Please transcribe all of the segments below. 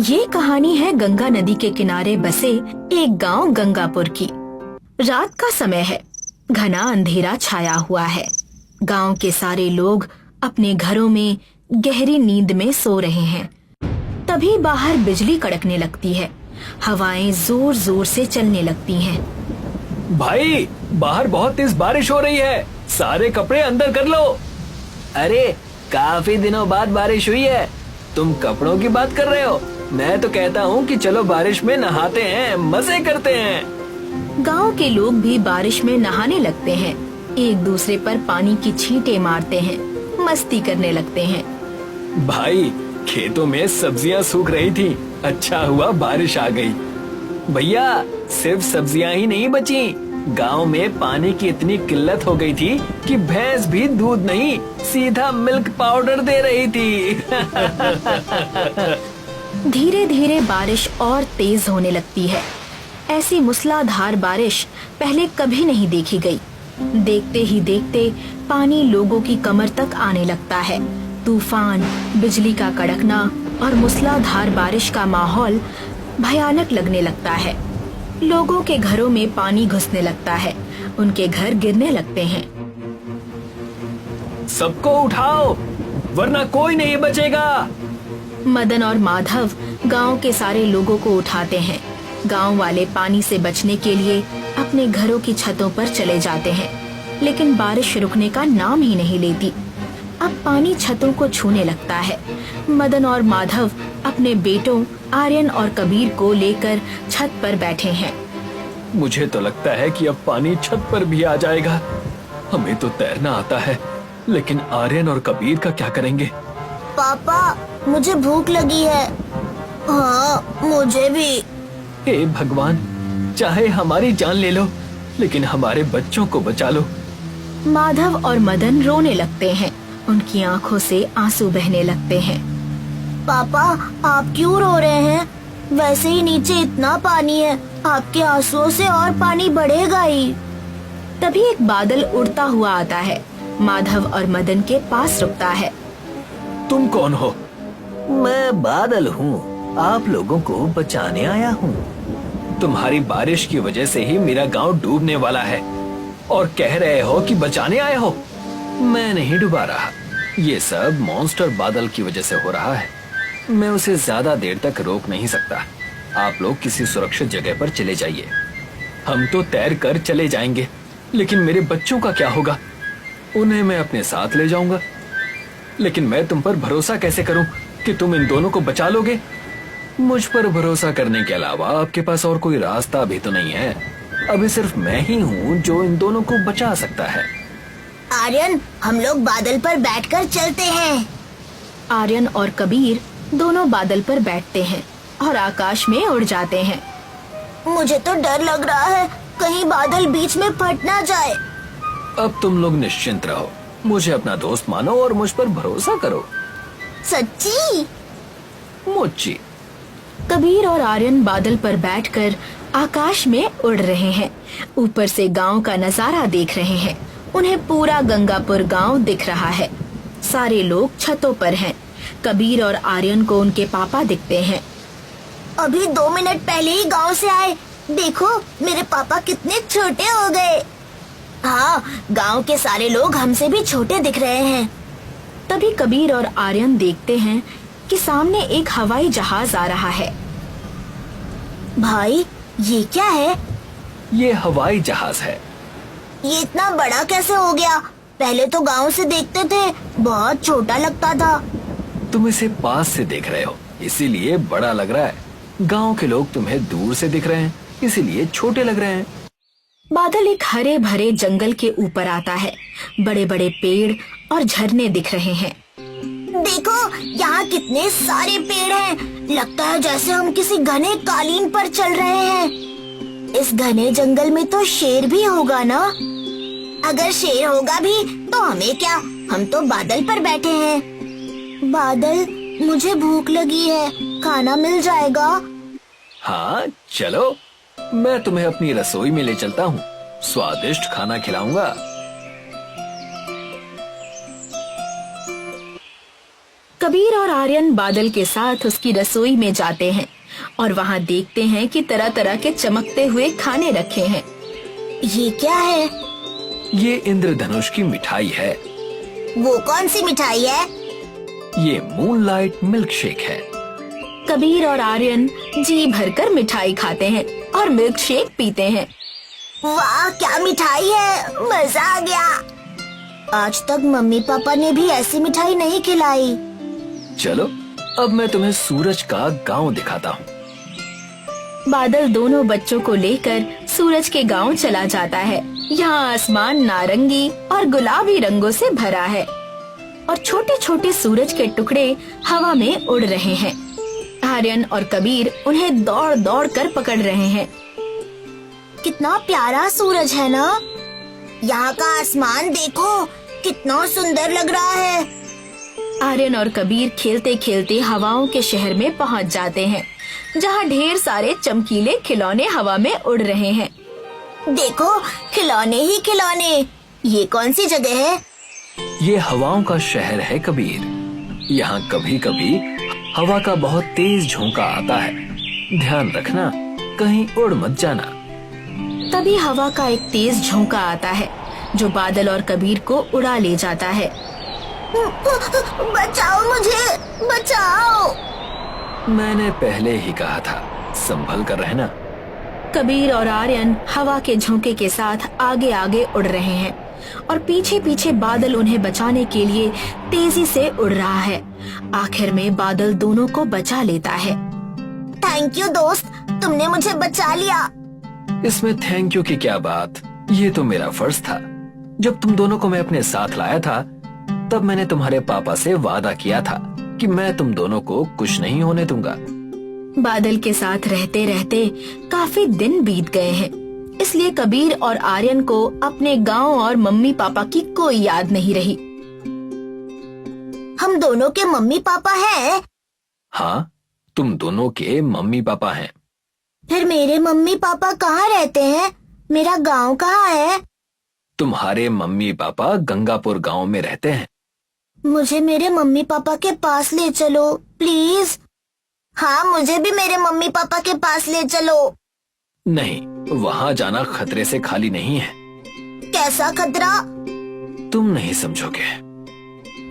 ये कहानी है गंगा नदी के किनारे बसे एक गांव गंगापुर की। रात का समय है, घना अंधेरा छाया हुआ है। गांव के सारे लोग अपने घरों में गहरी नींद में सो रहे हैं। तभी बाहर बिजली कड़कने लगती है, हवाएं जोर जोर से चलने लगती हैं। भाई, बाहर बहुत तेज बारिश हो रही है, सारे कपड़े अंदर कर लो। अरे, काफी दिनों बाद बारिश हुई है, तुम कपड़ों की बात कर रहे हो? मैं तो कहता हूँ कि चलो बारिश में नहाते हैं, मजे करते हैं। गांव के लोग भी बारिश में नहाने लगते हैं, एक दूसरे पर पानी की छींटे मारते हैं, मस्ती करने लगते हैं। भाई, खेतों में सब्जियां सूख रही थी, अच्छा हुआ बारिश आ गई। भैया, सिर्फ सब्जियां ही नहीं बची, गांव में पानी की इतनी किल्लत हो गई थी कि भैंस भी दूध नहीं, सीधा मिल्क पाउडर दे रही थी। धीरे धीरे बारिश और तेज होने लगती है। ऐसी मूसलाधार बारिश पहले कभी नहीं देखी गई। देखते ही देखते पानी लोगों की कमर तक आने लगता है। तूफान, बिजली का कड़कना और मूसलाधार बारिश का माहौल भयानक लगने लगता है। लोगों के घरों में पानी घुसने लगता है, उनके घर गिरने लगते हैं। सबको उठाओ, वरना कोई नहीं बचेगा। मदन और माधव गांव के सारे लोगों को उठाते हैं। गांव वाले पानी से बचने के लिए अपने घरों की छतों पर चले जाते हैं, लेकिन बारिश रुकने का नाम ही नहीं लेती। अब पानी छतों को छूने लगता है। मदन और माधव अपने बेटों आर्यन और कबीर को लेकर छत पर बैठे हैं। मुझे तो लगता है कि अब पानी छत पर भी आ जाएगा। हमें तो तैरना आता है, लेकिन आर्यन और कबीर का क्या करेंगे? पापा, मुझे भूख लगी है। हाँ, मुझे भी। हे भगवान, चाहे हमारी जान ले लो, लेकिन हमारे बच्चों को बचा लो। माधव और मदन रोने लगते हैं, उनकी आंखों से आंसू बहने लगते हैं। पापा, आप क्यों रो रहे हैं? वैसे ही नीचे इतना पानी है, आपके आंसुओं से और पानी बढ़ेगा ही। तभी एक बादल उड़ता हुआ आता है, माधव और मदन के पास रुकता है। तुम कौन हो? मैं बादल हूँ, आप लोगों को बचाने आया हूँ। तुम्हारी बारिश की वजह से ही मेरा गांव डूबने वाला है, और कह रहे हो कि बचाने आए हो? मैं नहीं डूबा रहा, ये सब मॉन्स्टर बादल की वजह से हो रहा है। मैं उसे ज्यादा देर तक रोक नहीं सकता। आप लोग किसी सुरक्षित जगह पर चले जाइए। हम तो तैर कर चले जाएंगे, लेकिन मेरे बच्चों का क्या होगा? उन्हें मैं अपने साथ ले जाऊंगा, लेकिन मैं तुम पर भरोसा कैसे करूं कि तुम इन दोनों को बचा लोगे? मुझ पर भरोसा करने के अलावा आपके पास और कोई रास्ता भी तो नहीं है। अभी सिर्फ मैं ही हूँ जो इन दोनों को बचा सकता है। आर्यन, हम लोग बादल पर बैठकर चलते हैं। आर्यन और कबीर दोनों बादल पर बैठते हैं और आकाश में उड़ जाते हैं। मुझे तो डर लग रहा है, कहीं बादल बीच में फट ना जाए। अब तुम लोग निश्चिंत रहो, मुझे अपना दोस्त मानो और मुझ पर भरोसा करो। सच्ची? मुच्ची। कबीर और आर्यन बादल पर बैठकर आकाश में उड़ रहे हैं, ऊपर से गांव का नजारा देख रहे हैं। उन्हें पूरा गंगापुर गांव दिख रहा है। सारे लोग छतों पर हैं। कबीर और आर्यन को उनके पापा दिखते हैं। अभी 2 मिनट पहले ही गांव से आए, देखो मेरे पापा कितने छोटे हो गए। हाँ, गांव के सारे लोग हमसे भी छोटे दिख रहे हैं। तभी कबीर और आर्यन देखते हैं कि सामने एक हवाई जहाज आ रहा है। भाई, ये क्या है? ये हवाई जहाज है। ये इतना बड़ा कैसे हो गया? पहले तो गांव से देखते थे, बहुत छोटा लगता था। तुम इसे पास से देख रहे हो, इसीलिए बड़ा लग रहा है। गांव के लोग तुम्हें दूर से दिख रहे हैं, इसीलिए छोटे लग रहे हैं। बादल एक हरे भरे जंगल के ऊपर आता है। बड़े बड़े पेड़ और झरने दिख रहे हैं। देखो, यहाँ कितने सारे पेड़ हैं। लगता है जैसे हम किसी घने कालीन पर चल रहे हैं। इस घने जंगल में तो शेर भी होगा ना? अगर शेर होगा भी तो हमें क्या, हम तो बादल पर बैठे हैं। बादल, मुझे भूख लगी है, खाना मिल जाएगा? हाँ, चलो, मैं तुम्हें अपनी रसोई में ले चलता हूँ, स्वादिष्ट खाना खिलाऊंगा। कबीर और आर्यन बादल के साथ उसकी रसोई में जाते हैं और वहाँ देखते हैं कि तरह तरह के चमकते हुए खाने रखे हैं। ये क्या है? ये इंद्रधनुष की मिठाई है। वो कौन सी मिठाई है? ये मूनलाइट मिल्क शेक है। कबीर और आर्यन जी भरकर मिठाई खाते हैं और मिल्क शेक पीते हैं। वाह, क्या मिठाई है, मजा आ गया। आज तक मम्मी पापा ने भी ऐसी मिठाई नहीं खिलाई। चलो अब मैं तुम्हें सूरज का गांव दिखाता हूँ। बादल दोनों बच्चों को लेकर सूरज के गांव चला जाता है। यहाँ आसमान नारंगी और गुलाबी रंगों से भरा है और छोटे छोटे सूरज के टुकड़े हवा में उड़ रहे हैं। आर्यन और कबीर उन्हें दौड़ दौड़ कर पकड़ रहे हैं। कितना प्यारा सूरज है ना। यहाँ का आसमान देखो, कितना सुंदर लग रहा है। आर्यन और कबीर खेलते खेलते हवाओं के शहर में पहुँच जाते हैं, जहाँ ढेर सारे चमकीले खिलौने हवा में उड़ रहे हैं। देखो, खिलौने ही खिलौने। ये कौन सी जगह है? ये हवाओं का शहर है कबीर। यहाँ कभी कभी हवा का बहुत तेज झोंका आता है। ध्यान रखना, कहीं उड़ मत जाना। तभी हवा का एक तेज झोंका आता है जो बादल और कबीर को उड़ा ले जाता है। बचाओ मुझे, बचाओ। मैंने पहले ही कहा था, संभल कर रहना। कबीर और आर्यन हवा के झोंके के साथ आगे आगे उड़ रहे हैं और पीछे पीछे बादल उन्हें बचाने के लिए तेजी से उड़ रहा है। आखिर में बादल दोनों को बचा लेता है। थैंक यू दोस्त, तुमने मुझे बचा लिया। इसमें थैंक यू की क्या बात, ये तो मेरा फर्ज था। जब तुम दोनों को मैं अपने साथ लाया था, तब मैंने तुम्हारे पापा से वादा किया था कि मैं तुम दोनों को कुछ नहीं होने दूंगा। बादल के साथ रहते रहते काफी दिन बीत गए हैं, इसलिए कबीर और आर्यन को अपने गांव और मम्मी पापा की कोई याद नहीं रही। हम दोनों के मम्मी पापा हैं? हाँ, तुम दोनों के मम्मी पापा हैं। फिर मेरे मम्मी पापा कहाँ रहते हैं? मेरा गांव कहाँ है? तुम्हारे मम्मी पापा गंगापुर गांव में रहते हैं। मुझे मेरे मम्मी पापा के पास ले चलो प्लीज। हाँ, मुझे भी मेरे मम्मी पापा के पास ले चलो। नहीं, वहाँ जाना खतरे से खाली नहीं है। कैसा खतरा? तुम नहीं समझोगे।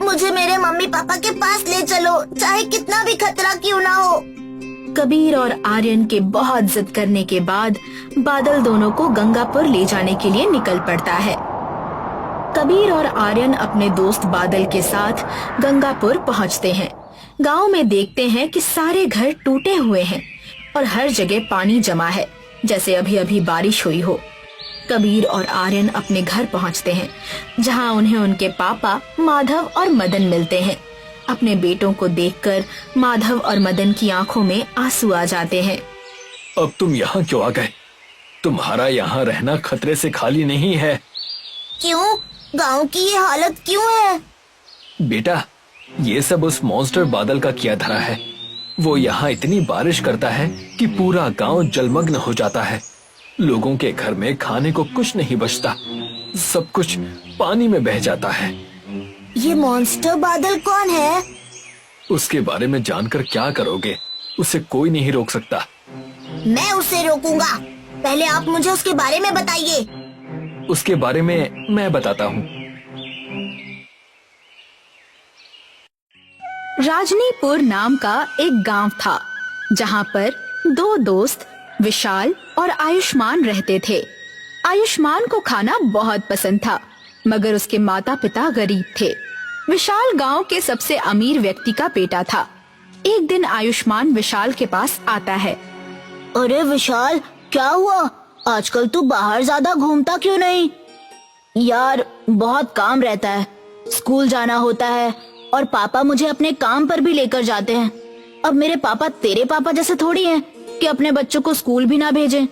मुझे मेरे मम्मी पापा के पास ले चलो, चाहे कितना भी खतरा क्यों ना हो। कबीर और आर्यन के बहुत जिद करने के बाद बादल दोनों को गंगापुर ले जाने के लिए निकल पड़ता है। कबीर और आर्यन अपने दोस्त बादल के साथ गंगापुर पहुंचते हैं। गांव में देखते हैं कि सारे घर टूटे हुए हैं और हर जगह पानी जमा है, जैसे अभी अभी बारिश हुई हो। कबीर और आर्यन अपने घर पहुंचते हैं, जहां उन्हें उनके पापा माधव और मदन मिलते हैं। अपने बेटों को देखकर माधव और मदन की आंखों में आंसू आ जाते हैं। अब तुम यहाँ क्यों आ गए? तुम्हारा यहाँ रहना खतरे से खाली नहीं है। क्यों? गांव की ये हालत क्यों है? बेटा, ये सब उस मॉन्स्टर बादल का किया धरा है। वो यहाँ इतनी बारिश करता है कि पूरा गांव जलमग्न हो जाता है। लोगों के घर में खाने को कुछ नहीं बचता, सब कुछ पानी में बह जाता है। ये मॉन्स्टर बादल कौन है? उसके बारे में जानकर क्या करोगे? उसे कोई नहीं रोक सकता। मैं उसे रोकूंगा। पहले आप मुझे उसके बारे में बताइए। उसके बारे में मैं बताता हूँ। राजनीपुर नाम का एक गांव था, जहां पर दो दोस्त विशाल और आयुष्मान रहते थे। आयुष्मान को खाना बहुत पसंद था, मगर उसके माता पिता गरीब थे। विशाल गांव के सबसे अमीर व्यक्ति का बेटा था। एक दिन आयुष्मान विशाल के पास आता है। अरे विशाल, क्या हुआ? आजकल तू बाहर ज्यादा घूमता क्यों नहीं? यार, बहुत काम रहता है, स्कूल जाना होता है और पापा मुझे अपने काम पर भी लेकर जाते हैं। अब मेरे पापा तेरे पापा जैसे थोड़ी हैं कि अपने बच्चों को स्कूल भी ना भेजें।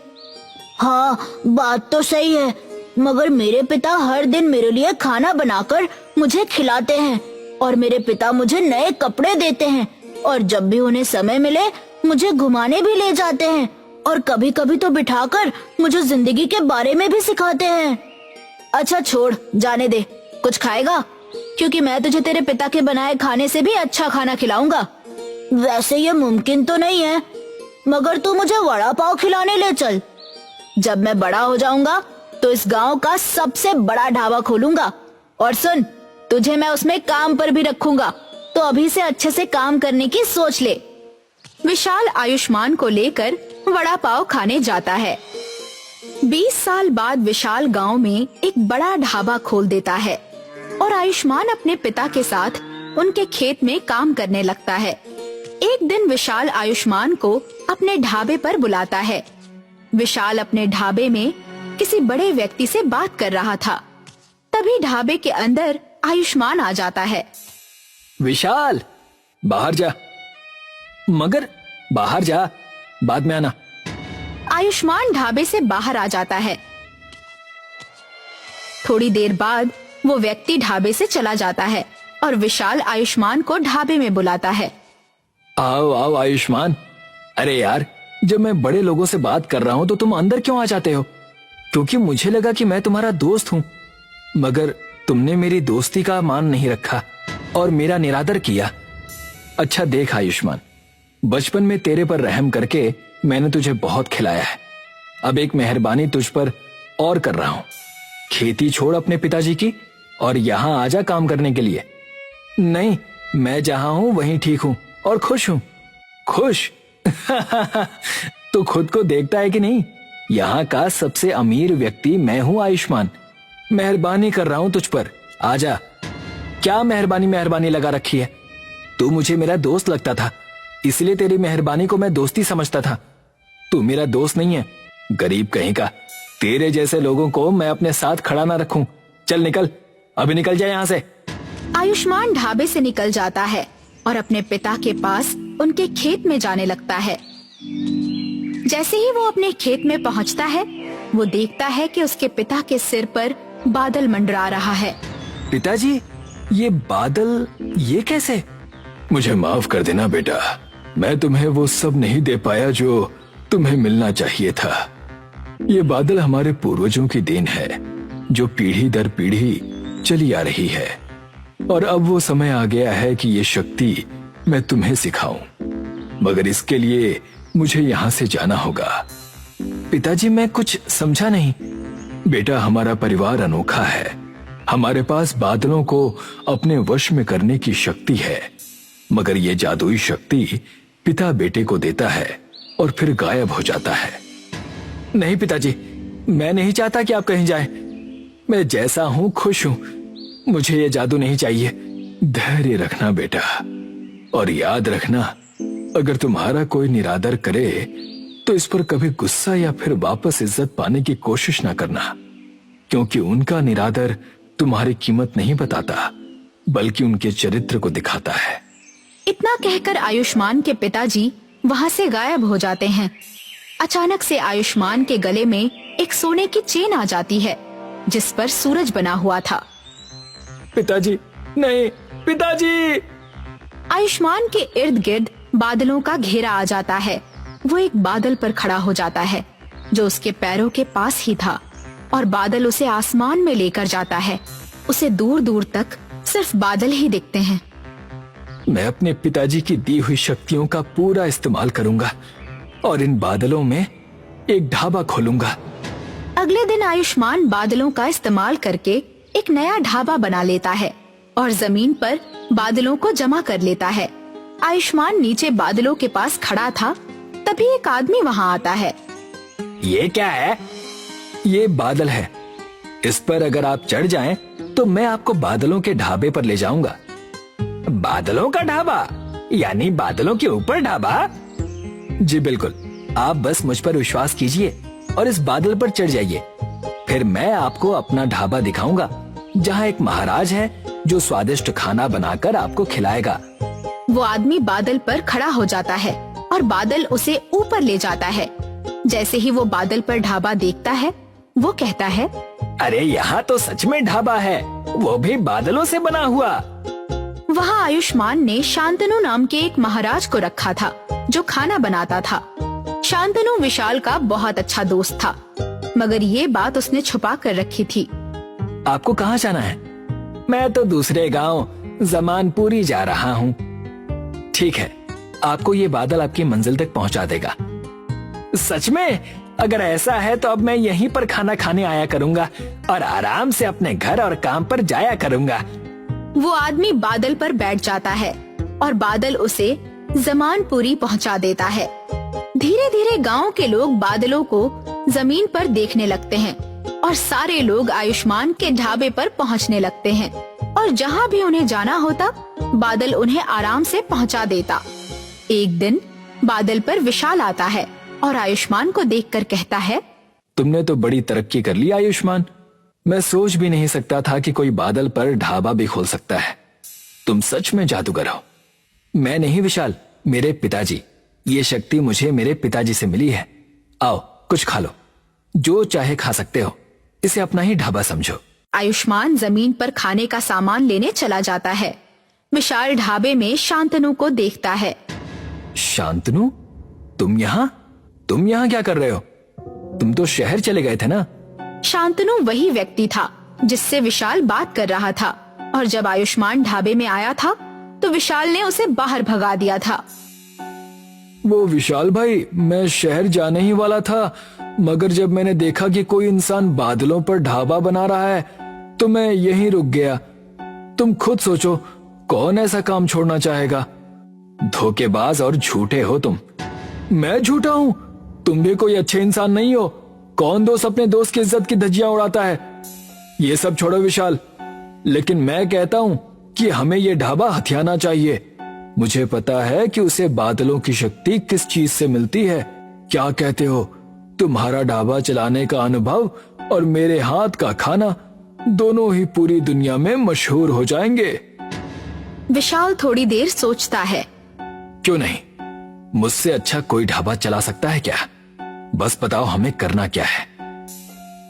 हाँ, बात तो सही है, मगर मेरे पिता हर दिन मेरे लिए खाना बनाकर मुझे खिलाते हैं और मेरे पिता मुझे नए कपड़े देते हैं और जब भी उन्हें समय मिले मुझे घुमाने भी ले जाते हैं और कभी कभी तो बिठाकर मुझे जिंदगी के बारे में भी सिखाते हैं। अच्छा छोड़, जाने दे। कुछ खाएगा? क्योंकि मैं तुझे तेरे पिता के बनाए खाने से भी अच्छा खाना खिलाऊंगा। वैसे ये मुमकिन तो नहीं है, मगर तू मुझे वड़ा पाव खिलाने ले चल। जब मैं बड़ा हो जाऊंगा तो इस गांव का सबसे बड़ा ढाबा खोलूंगा। और सुन, तुझे मैं उसमें काम पर भी रखूंगा, तो अभी से अच्छे से काम करने की सोच ले। विशाल आयुष्मान को लेकर वड़ा पाव खाने जाता है। 20 साल बाद विशाल गांव में एक बड़ा ढाबा खोल देता है और आयुष्मान अपने पिता के साथ उनके खेत में काम करने लगता है। एक दिन विशाल आयुष्मान को अपने ढाबे पर बुलाता है। विशाल अपने ढाबे में किसी बड़े व्यक्ति से बात कर रहा था। तभी ढाबे के अंदर आयुष्मान आ जाता है। विशाल, बाहर जा। मगर बाहर जा, बाद में आना। आयुष्मान ढाबे से बाहर आ जाता है। थोड़ी देर बाद वो व्यक्ति ढाबे से चला जाता है और विशाल आयुष्मान को ढाबे में बुलाता है। आओ आओ आयुष्मान। अरे यार, जब मैं बड़े लोगों से बात कर रहा हूँ तो तुम अंदर क्यों आ जाते हो? क्योंकि मुझे लगा कि मैं तुम्हारा दोस्त हूँ, मगर तुमने मेरी दोस्ती का मान नहीं रखा और मेरा निरादर किया। अच्छा देख आयुष्मान, बचपन में तेरे पर रहम करके मैंने तुझे बहुत खिलाया है। अब एक मेहरबानी तुझ पर और कर रहा हूँ। खेती छोड़ अपने पिताजी की और यहाँ आजा काम करने के लिए। नहीं, मैं जहाँ हूँ वहीं ठीक हूँ और खुश हूँ। खुश? तो खुद को देखता है कि नहीं? यहाँ का सबसे अमीर व्यक्ति मैं हूँ आयुष्मान। मेहरबानी कर रहा हूँ तुझ पर, आजा। क्या मेहरबानी मेहरबानी लगा रखी है? तू मुझे मेरा दोस्त लगता था, इसलिए तेरी मेहरबानी को मैं दोस्ती समझता था। तू मेरा दोस्त नहीं है, गरीब कहीं का। तेरे जैसे लोगों को मैं अपने साथ खड़ा ना रखूं। चल निकल, अभी निकल जाए यहाँ से। आयुष्मान ढाबे से निकल जाता है और अपने पिता के पास उनके खेत में जाने लगता है। जैसे ही वो अपने खेत में पहुंचता है, वो देखता है कि उसके पिता के सिर पर बादल मंडरा रहा है। पिताजी, ये बादल ये कैसे? मुझे माफ कर देना बेटा, मैं तुम्हें वो सब नहीं दे पाया जो तुम्हें मिलना चाहिए था। ये बादल हमारे पूर्वजों की देन है, जो पीढ़ी दर पीढ़ी चली आ रही है। और अब वो समय आ गया है कि ये शक्ति मैं तुम्हें सिखाऊं, मगर इसके लिए मुझे यहाँ से जाना होगा। पिताजी, मैं कुछ समझा नहीं। बेटा, हमारा परिवार अनोखा है। हमारे पास बादलों को अपने वश में करने की शक्ति है, मगर ये जादुई शक्ति पिता बेटे को देता है और फिर गायब हो जाता है। नहीं पिताजी, मैं नहीं चाहता कि आप कहीं जाएं। मैं जैसा हूं खुश हूं, मुझे ये जादू नहीं चाहिए। धैर्य रखना बेटा, और याद रखना, अगर तुम्हारा कोई निरादर करे तो इस पर कभी गुस्सा या फिर वापस इज्जत पाने की कोशिश ना करना, क्योंकि उनका निरादर तुम्हारी कीमत नहीं बताता, बल्कि उनके चरित्र को दिखाता है। इतना कहकर आयुष्मान के पिताजी वहाँ से गायब हो जाते हैं। अचानक से आयुष्मान के गले में एक सोने की चेन आ जाती है, जिस पर सूरज बना हुआ था। पिताजी, नहीं पिताजी! आयुष्मान के इर्द गिर्द बादलों का घेरा आ जाता है। वो एक बादल पर खड़ा हो जाता है, जो उसके पैरों के पास ही था, और बादल उसे आसमान में लेकर जाता है। उसे दूर दूर तक सिर्फ बादल ही दिखते हैं। मैं अपने पिताजी की दी हुई शक्तियों का पूरा इस्तेमाल करूंगा और इन बादलों में एक ढाबा खोलूंगा। अगले दिन आयुष्मान बादलों का इस्तेमाल करके एक नया ढाबा बना लेता है और जमीन पर बादलों को जमा कर लेता है। आयुष्मान नीचे बादलों के पास खड़ा था, तभी एक आदमी वहाँ आता है। ये क्या है? ये बादल है। इस पर अगर आप चढ़ जाएं, तो मैं आपको बादलों के ढाबे पर ले जाऊंगा। बादलों का ढाबा? यानी बादलों के ऊपर ढाबा? जी बिल्कुल। आप बस मुझ पर विश्वास कीजिए और इस बादल पर चढ़ जाइए। फिर मैं आपको अपना ढाबा दिखाऊंगा, जहाँ एक महाराज है जो स्वादिष्ट खाना बनाकर आपको खिलाएगा। वो आदमी बादल पर खड़ा हो जाता है और बादल उसे ऊपर ले जाता है। जैसे ही वो बादल पर ढाबा देखता है, वो कहता है, अरे यहाँ तो सच में ढाबा है, वो भी बादलों से बना हुआ। वहाँ आयुष्मान ने शांतनु नाम के एक महाराज को रखा था, जो खाना बनाता था। शांतनु विशाल का बहुत अच्छा दोस्त था, मगर ये बात उसने छुपा कर रखी थी। आपको कहाँ जाना है? मैं तो दूसरे गांव जमानपुरी जा रहा हूँ। ठीक है, आपको ये बादल आपकी मंजिल तक पहुंचा देगा। सच में? अगर ऐसा है तो अब मैं यहीं पर खाना खाने आया करूंगा और आराम से अपने घर और काम पर जाया करूंगा। वो आदमी बादल पर बैठ जाता है और बादल उसे जमानपुरी पहुंचा देता है। धीरे धीरे गांव के लोग बादलों को जमीन पर देखने लगते हैं और सारे लोग आयुष्मान के ढाबे पर पहुंचने लगते हैं और जहां भी उन्हें जाना होता बादल उन्हें आराम से पहुंचा देता। एक दिन बादल पर विशाल आता है और आयुष्मान को देखकर कहता है, तुमने तो बड़ी तरक्की कर ली आयुष्मान। मैं सोच भी नहीं सकता था कि कोई बादल पर ढाबा भी खोल सकता है। तुम सच में जादूगर हो। मैं नहीं विशाल, मेरे पिताजी। ये शक्ति मुझे मेरे पिताजी से मिली है। आओ कुछ खा लो, जो चाहे खा सकते हो। इसे अपना ही ढाबा समझो। आयुष्मान जमीन पर खाने का सामान लेने चला जाता है। विशाल ढाबे में शांतनु को देखता है। शांतनु, तुम यहाँ क्या कर रहे हो? तुम तो शहर चले गए थे ना? शांतनु वही व्यक्ति था जिससे विशाल बात कर रहा था और जब आयुष्मान ढाबे में आया था तो विशाल ने उसे बाहर भगा दिया था। वो विशाल भाई, मैं शहर जाने ही वाला था, मगर जब मैंने देखा कि कोई इंसान बादलों पर ढाबा बना रहा है तो मैं यहीं रुक गया। तुम खुद सोचो, कौन ऐसा काम छोड़ना चाहेगा? धोखेबाज और झूठे हो तुम। मैं झूठा हूँ? तुम भी कोई अच्छे इंसान नहीं हो। कौन दोस्त अपने दोस्त की इज्जत की धज्जियां उड़ाता है? ये सब छोड़ो विशाल, लेकिन मैं कहता हूँ कि हमें ये ढाबा हथियाना चाहिए। मुझे पता है कि उसे बादलों की शक्ति किस चीज से मिलती है। क्या कहते हो? तुम्हारा ढाबा चलाने का अनुभव और मेरे हाथ का खाना दोनों ही पूरी दुनिया में मशहूर हो जाएंगे। विशाल थोड़ी देर सोचता है। क्यों नहीं, मुझसे अच्छा कोई ढाबा चला सकता है क्या? बस बताओ हमें करना क्या है।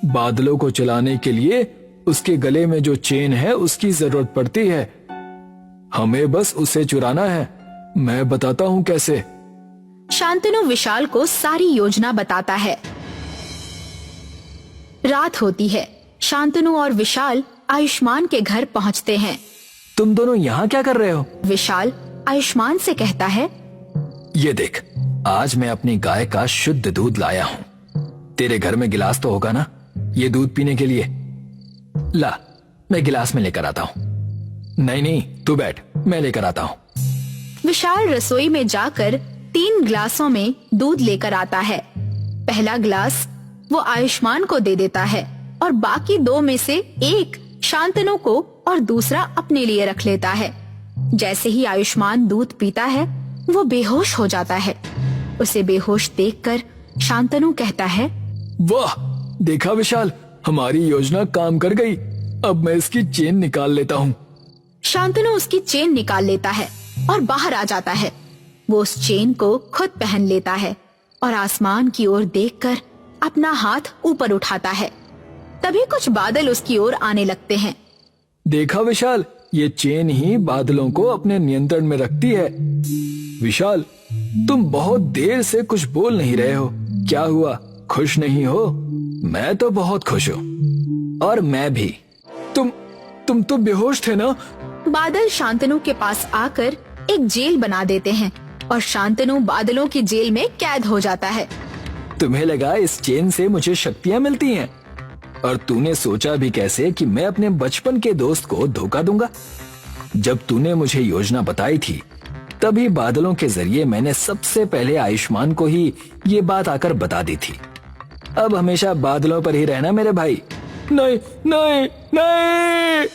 बादलों को चलाने के लिए उसके गले में जो चेन है उसकी जरूरत पड़ती है। हमें बस उसे चुराना है। मैं बताता हूँ कैसे। शांतनु विशाल को सारी योजना बताता है। रात होती है। शांतनु और विशाल आयुष्मान के घर पहुँचते हैं। तुम दोनों यहाँ क्या कर रहे हो? विशाल आयुष्मान से कहता है, ये देख, आज मैं अपनी गाय का शुद्ध दूध लाया हूँ। तेरे घर में गिलास तो होगा ना ये दूध पीने के लिए? ला, मैं गिलास में लेकर आता हूँ। नहीं, तू बैठ, मैं लेकर आता हूँ। विशाल रसोई में जाकर 3 गिलासों में दूध लेकर आता है। पहला गिलास वो आयुष्मान को दे देता है और बाकी 2 में से एक शांतनु को और दूसरा अपने लिए रख लेता है। जैसे ही आयुष्मान दूध पीता है वो बेहोश हो जाता है। उसे बेहोश देखकर शांतनु कहता है, वाह, देखा विशाल, हमारी योजना काम कर गई। अब मैं इसकी चेन निकाल लेता हूँ। शांतनु उसकी चेन निकाल लेता है और बाहर आ जाता है। वो उस चेन को खुद पहन लेता है और आसमान की ओर देखकर अपना हाथ ऊपर उठाता है। तभी कुछ बादल उसकी ओर आने लगते हैं। देखा विशाल, ये चेन ही बादलों को अपने नियंत्रण में रखती है। विशाल, तुम बहुत देर से कुछ बोल नहीं रहे हो। क्या हुआ, खुश नहीं हो? मैं तो बहुत खुश हूँ। और मैं भी। तुम तो बेहोश थे ना? बादल शांतनु के पास आकर एक जेल बना देते हैं और शांतनु बादलों की जेल में कैद हो जाता है। तुम्हें लगा इस चेन से मुझे शक्तियाँ मिलती हैं? और तूने सोचा भी कैसे कि मैं अपने बचपन के दोस्त को धोखा दूंगा? जब तूने मुझे योजना बताई थी तभी बादलों के जरिए मैंने सबसे पहले आयुष्मान को ही ये बात आकर बता दी थी। अब हमेशा बादलों पर ही रहना मेरे भाई। नहीं नहीं नहीं।